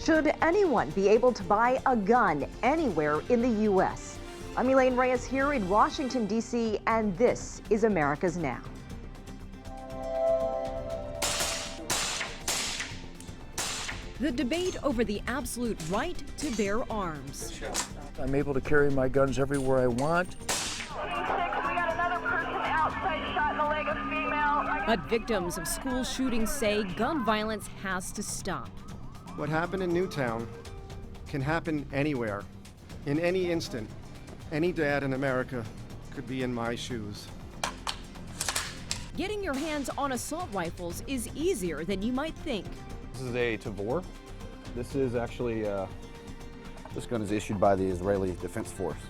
Should anyone be able to buy a gun anywhere in the U.S.? I'm Elaine Reyes here in Washington, D.C., and this is America's Now. The debate over the absolute right to bear arms. I'm able to carry my guns everywhere I want. But victims of school shootings say gun violence has to stop. What happened in Newtown can happen anywhere, in any instant. Any dad in America could be in my shoes. Getting your hands on assault rifles is easier than you might think. This is a Tavor. This is actually, this gun is issued by the Israeli Defense Force.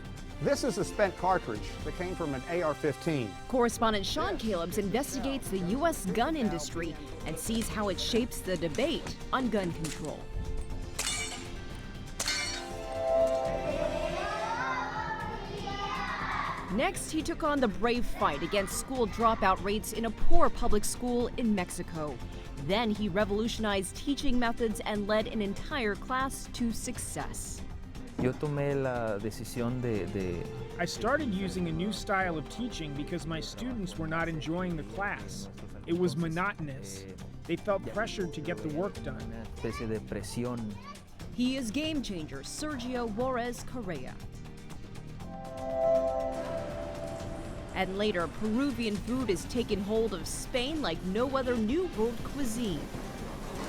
This is a spent cartridge that came from an AR-15. Correspondent Sean Callebs investigates the U.S. gun industry and sees how it shapes the debate on gun control. Next, he took on the brave fight against school dropout rates in a poor public school in Mexico. Then he revolutionized teaching methods and led an entire class to success. I started using a new style of teaching because my students were not enjoying the class. It was monotonous. They felt pressured to get the work done. He is game changer Sergio Juarez Correa. And later, Peruvian food has taken hold of Spain like no other New World cuisine.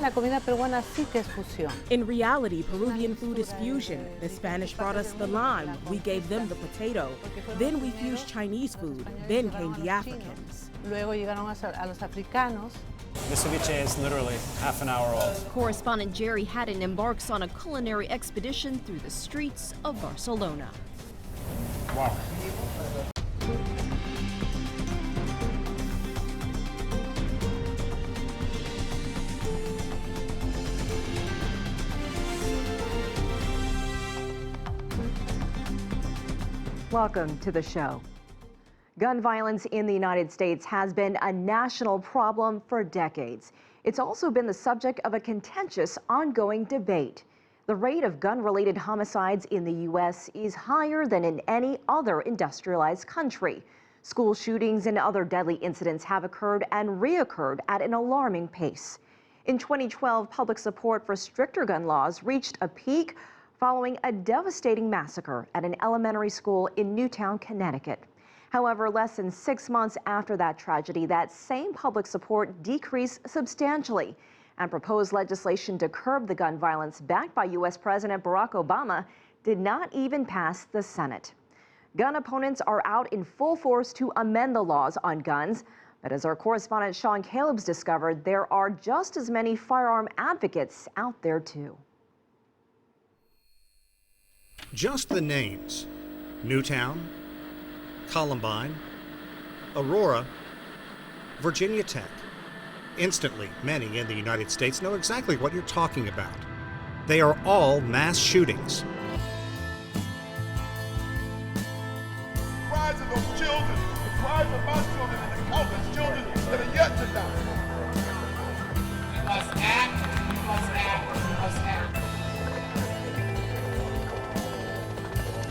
La comida peruana sí que es fusión. In reality, Peruvian food is fusion. The Spanish brought us the lime, we gave them the potato. Then we fused Chinese food, then came the Africans. Luego llegaron a los africanos. The ceviche is literally half an hour old. Correspondent Jerry Haddon embarks on a culinary expedition through the streets of Barcelona. Wow. Welcome to the show. Gun violence in the United States has been a national problem for decades. It's also been the subject of a contentious, ongoing debate. The rate of gun-related homicides in the U.S. is higher than in any other industrialized country. School shootings and other deadly incidents have occurred and reoccurred at an alarming pace. In 2012, public support for stricter gun laws reached a peak following a devastating massacre at an elementary school in Newtown, Connecticut. However, less than 6 months after that tragedy, that same public support decreased substantially, and proposed legislation to curb the gun violence backed by U.S. President Barack Obama did not even pass the Senate. Gun opponents are out in full force to amend the laws on guns, but as our correspondent Sean Callebs discovered, there are just as many firearm advocates out there too. Just the names: Newtown, Columbine, Aurora, Virginia Tech. Instantly, many in the United States know exactly what you're talking about. They are all mass shootings. The cries of those children, the cries of my children, and the countless children that are yet to die. We must act, we must act, we must act.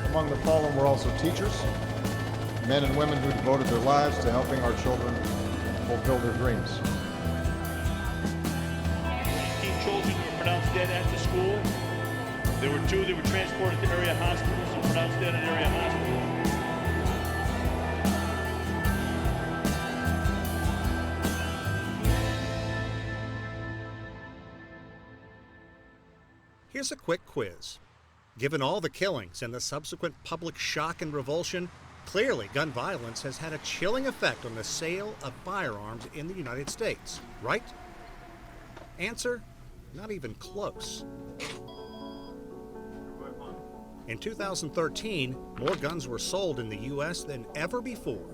Among the fallen were also teachers, men and women who devoted their lives to helping our children fulfill their dreams. 18 children were pronounced dead at the school. There were 2 that were transported to area hospitals and pronounced dead at area hospitals. Here's a quick quiz. Given all the killings and the subsequent public shock and revulsion, clearly gun violence has had a chilling effect on the sale of firearms in the United States, right? Answer: not even close. In 2013, more guns were sold in the U.S. than ever before.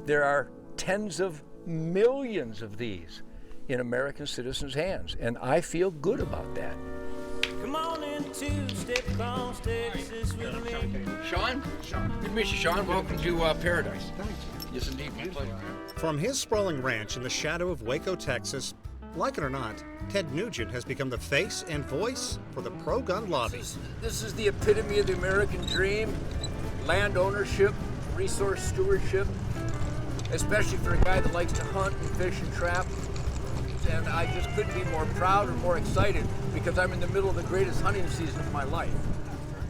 There are tens of millions of these in American citizens' hands, and I feel good about that. Come on in two-step across Texas with me. Sean? Good to meet you, Sean. Welcome to Paradise. Yes, indeed. My pleasure. From his sprawling ranch in the shadow of Waco, Texas, Like it or not, Ted Nugent has become the face and voice for the pro-gun lobby. This is the epitome of the American dream. Land ownership, resource stewardship, especially for a guy that likes to hunt and fish and trap. And I just couldn't be more proud or more excited because I'm in the middle of the greatest hunting season of my life.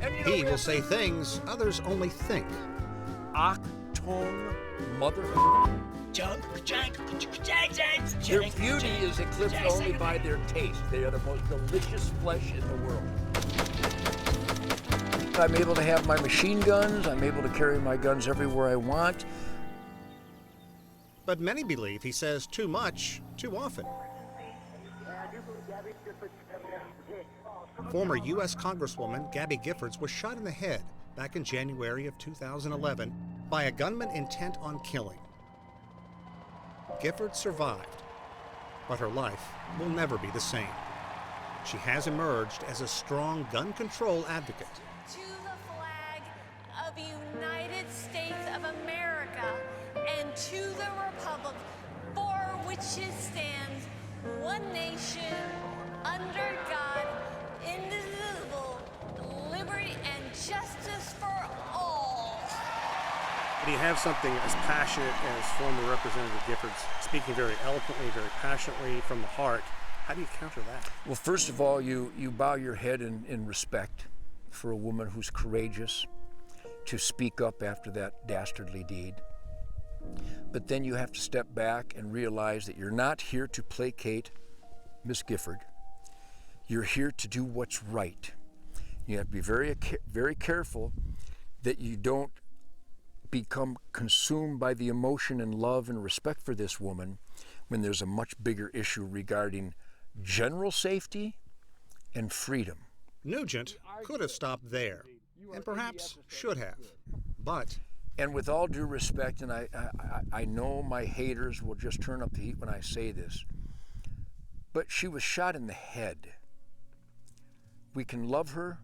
And, you know, He will say things others only think. Achtung, mother. Their beauty is eclipsed only by their taste. They are the most delicious flesh in the world. I'm able to have my machine guns. I'm able to carry my guns everywhere I want. But many believe he says too much, too often. Former U.S. Congresswoman Gabby Giffords was shot in the head back in January of 2011 by a gunman intent on killing. Giffords survived, but her life will never be the same. She has emerged as a strong gun control advocate. To the flag of the United States of America and to the republic for which it stands, one nation, under God, indivisible, liberty and justice for all. But you have something as passionate as former Representative Giffords, speaking very eloquently, very passionately from the heart. How do you counter that? Well, first of all, you bow your head in respect for a woman who's courageous to speak up after that dastardly deed. But then you have to step back and realize that you're not here to placate Miss Gifford. You're here to do what's right. You have to be very careful that you don't become consumed by the emotion and love and respect for this woman when there's a much bigger issue regarding general safety and freedom. Nugent could have stopped there, and perhaps should have, but... And with all due respect, and I know my haters will just turn up the heat when I say this, but she was shot in the head. We can love her,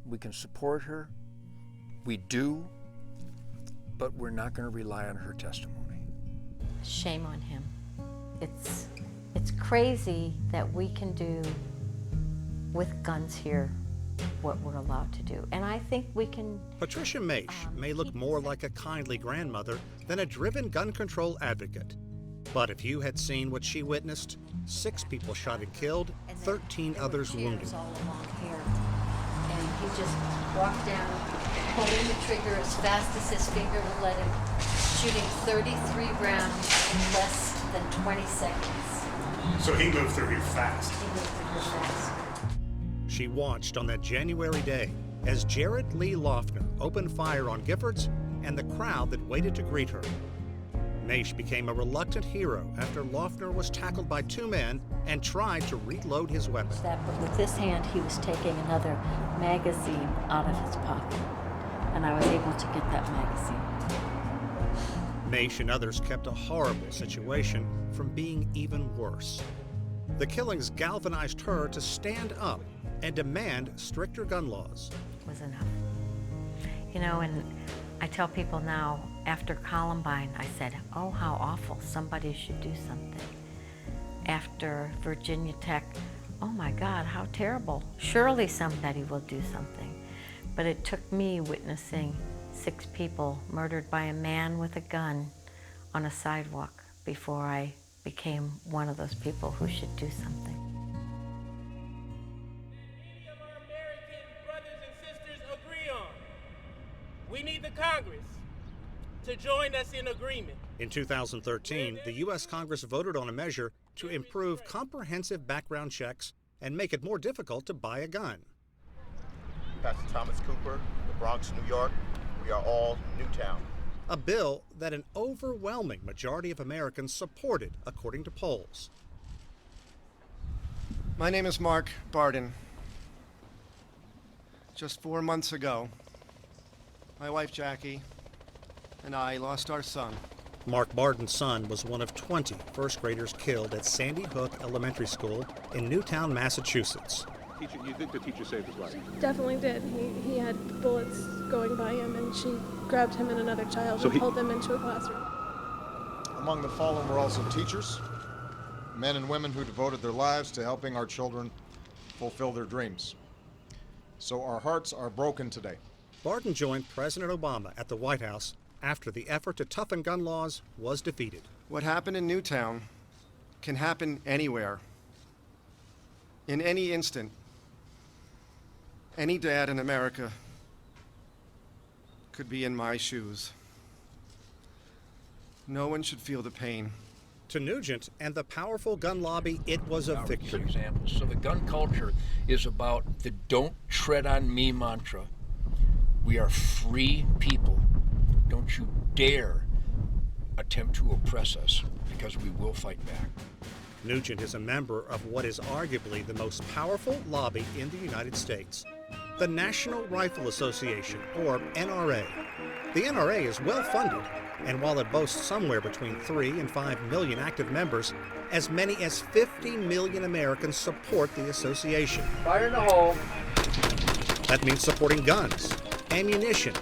we can support her, we do, but we're not going to rely on her testimony. Shame on him. It's crazy that we can do with guns here what we're allowed to do. And I think we can... Patricia Maish may look more like a kindly grandmother than a driven gun control advocate. But if you had seen what she witnessed, 6 people shot and killed, 13 others wounded. All along here. And he just walked down, pulling the trigger as fast as his finger would let him, shooting 33 rounds in less than 20 seconds. So he moved through here fast. He moved through here fast. She watched on that January day as Jared Lee Loeffner opened fire on Giffords and the crowd that waited to greet her. Maish became a reluctant hero after Loeffner was tackled by 2 men and tried to reload his weapon. But with this hand, he was taking another magazine out of his pocket, and I was able to get that magazine. Maish and others kept a horrible situation from being even worse. The killings galvanized her to stand up and demand stricter gun laws. It was enough. You know, and I tell people now, after Columbine, I said, oh, how awful, somebody should do something. After Virginia Tech, oh my God, how terrible, surely somebody will do something. But it took me witnessing 6 people murdered by a man with a gun on a sidewalk before I became one of those people who should do something. We need the Congress to join us in agreement. In 2013, the U.S. Congress voted on a measure to improve comprehensive background checks and make it more difficult to buy a gun. Pastor Thomas Cooper, the Bronx, New York. We are all Newtown. A bill that an overwhelming majority of Americans supported, according to polls. My name is Mark Barden. Just 4 months ago, my wife Jackie and I lost our son. Mark Barden's son was one of 20 first graders killed at Sandy Hook Elementary School in Newtown, Massachusetts. Teacher, you think the teacher saved his life? Definitely did. He had bullets going by him, and she grabbed him and another child and pulled them into a classroom. Among the fallen were also teachers, men and women who devoted their lives to helping our children fulfill their dreams. So our hearts are broken today. Barden joined President Obama at the White House after the effort to toughen gun laws was defeated. What happened in Newtown can happen anywhere, in any instant. Any dad in America could be in my shoes. No one should feel the pain. To Nugent and the powerful gun lobby, it was a victory. Examples. So the gun culture is about the "don't tread on me" mantra. We are free people. Don't you dare attempt to oppress us, because we will fight back. Nugent is a member of what is arguably the most powerful lobby in the United States, the National Rifle Association, or NRA. The NRA is well funded, and while it boasts somewhere between 3 and 5 million active members, as many as 50 million Americans support the association. Fire in the hole. That means supporting guns, ammunition,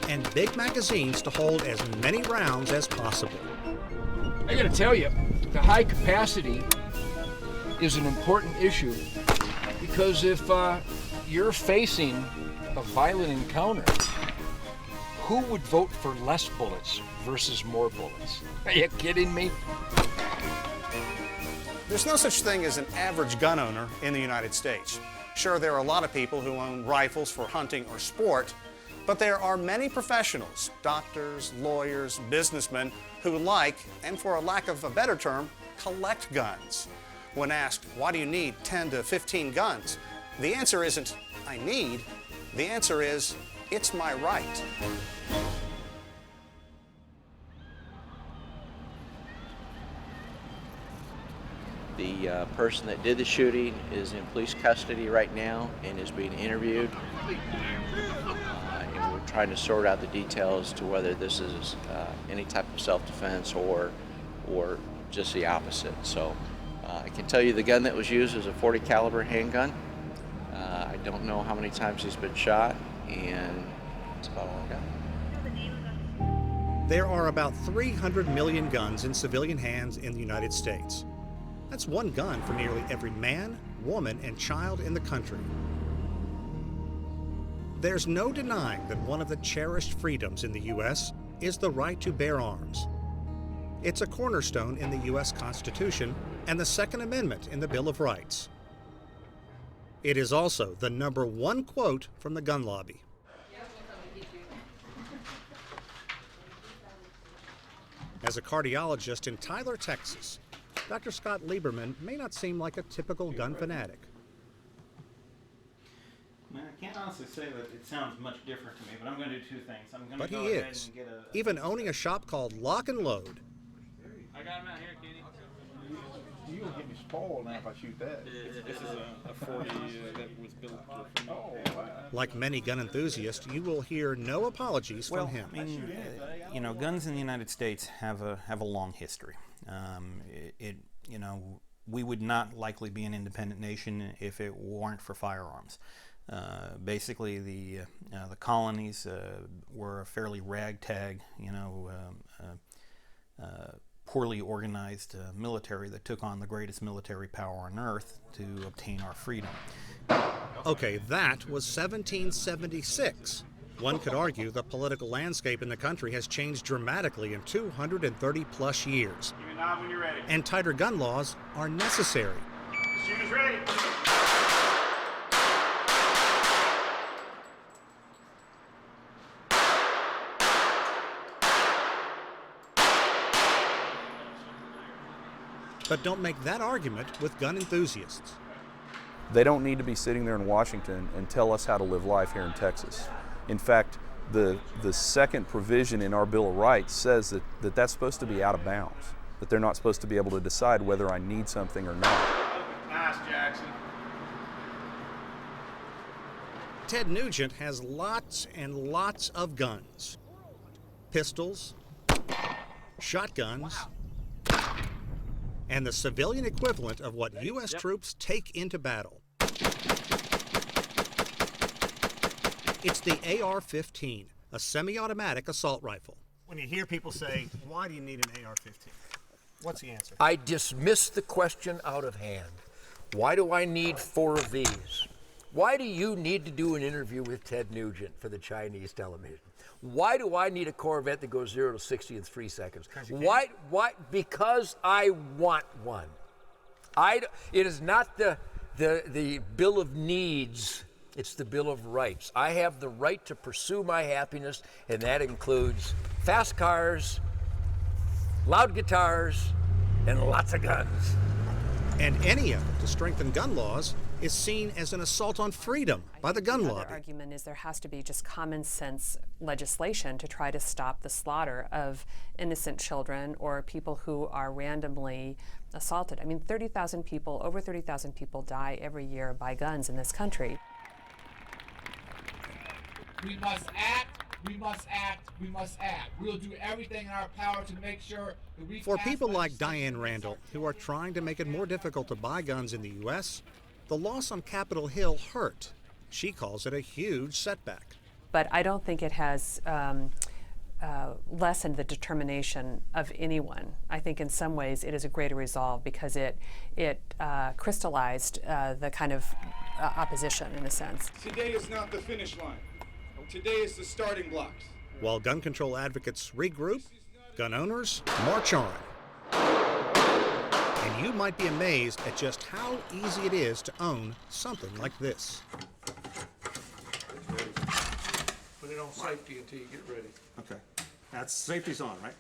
and big magazines to hold as many rounds as possible. I gotta tell you, the high capacity is an important issue, because if you're facing a violent encounter, who would vote for less bullets versus more bullets? Are you kidding me? There's no such thing as an average gun owner in the United States. Sure, there are a lot of people who own rifles for hunting or sport, but there are many professionals, doctors, lawyers, businessmen, who like, and for a lack of a better term, collect guns. When asked, why do you need 10 to 15 guns? The answer isn't, I need. The answer is, it's my right. The person that did the shooting is in police custody right now and is being interviewed. And we're trying to sort out the details to whether this is any type of self-defense or just the opposite. So I can tell you the gun that was used is a .40 caliber handgun. I don't know how many times he's been shot, and that's about all I got. There are about 300 million guns in civilian hands in the United States. That's one gun for nearly every man, woman, and child in the country. There's no denying that one of the cherished freedoms in the U.S. is the right to bear arms. It's a cornerstone in the U.S. Constitution and the Second Amendment in the Bill of Rights. It is also the #1 quote from the gun lobby. As a cardiologist in Tyler, Texas, Dr. Scott Lieberman may not seem like a typical gun fanatic. I can't honestly say that it sounds much different to me, but I'm going to do two things. I'm going But to go he ahead is, and get a... even owning a shop called Lock and Load. I got him out here, Kitty. You're going to get me spoiled now if I shoot that. This is a 40 that was built for me. Oh, wow. Like many gun enthusiasts, you will hear no apologies from him. I mean, you know, guns in the United States have a long history. You know, we would not likely be an independent nation if it weren't for firearms. Basically, the colonies were a fairly ragtag, poorly organized military that took on the greatest military power on earth to obtain our freedom. Okay, that was 1776. One could argue the political landscape in the country has changed dramatically in 230 plus years. Give me a nod when you're ready. And tighter gun laws are necessary. The shooter's ready. But don't make that argument with gun enthusiasts. They don't need to be sitting there in Washington and tell us how to live life here in Texas. In fact, the second provision in our Bill of Rights says that that's supposed to be out of bounds, that they're not supposed to be able to decide whether I need something or not. Nice, Jackson. Ted Nugent has lots and lots of guns. Pistols, shotguns, and the civilian equivalent of what U.S. troops take into battle. It's the AR-15, a semi-automatic assault rifle. When you hear people say, why do you need an AR-15? What's the answer? I dismiss the question out of hand. Why do I need 4 of these? Why do you need to do an interview with Ted Nugent for the Chinese television? Why do I need a Corvette that goes 0 to 60 in 3 seconds? Why? Because I want one. It is not the bill of needs, it's the bill of rights. I have the right to pursue my happiness, and that includes fast cars, loud guitars, and lots of guns. And any effort to strengthen gun laws is seen as an assault on freedom by the gun lobby. The argument is there has to be just common sense legislation to try to stop the slaughter of innocent children or people who are randomly assaulted. I mean, 30,000 people, over 30,000 people die every year by guns in this country. We must act, we must act, we must act. We'll do everything in our power to make sure that we... For people like Diane Randall, who are trying to make it more difficult to buy guns in the U.S., the loss on Capitol Hill hurt. She calls it a huge setback. But I don't think it has lessened the determination of anyone. I think in some ways it is a greater resolve because it crystallized the kind of opposition in a sense. Today is not the finish line. Today is the starting blocks. While gun control advocates regroup, gun owners march on. And you might be amazed at just how easy it is to own something like this. Put it on safety until you get ready. Okay. That's safety's on, right?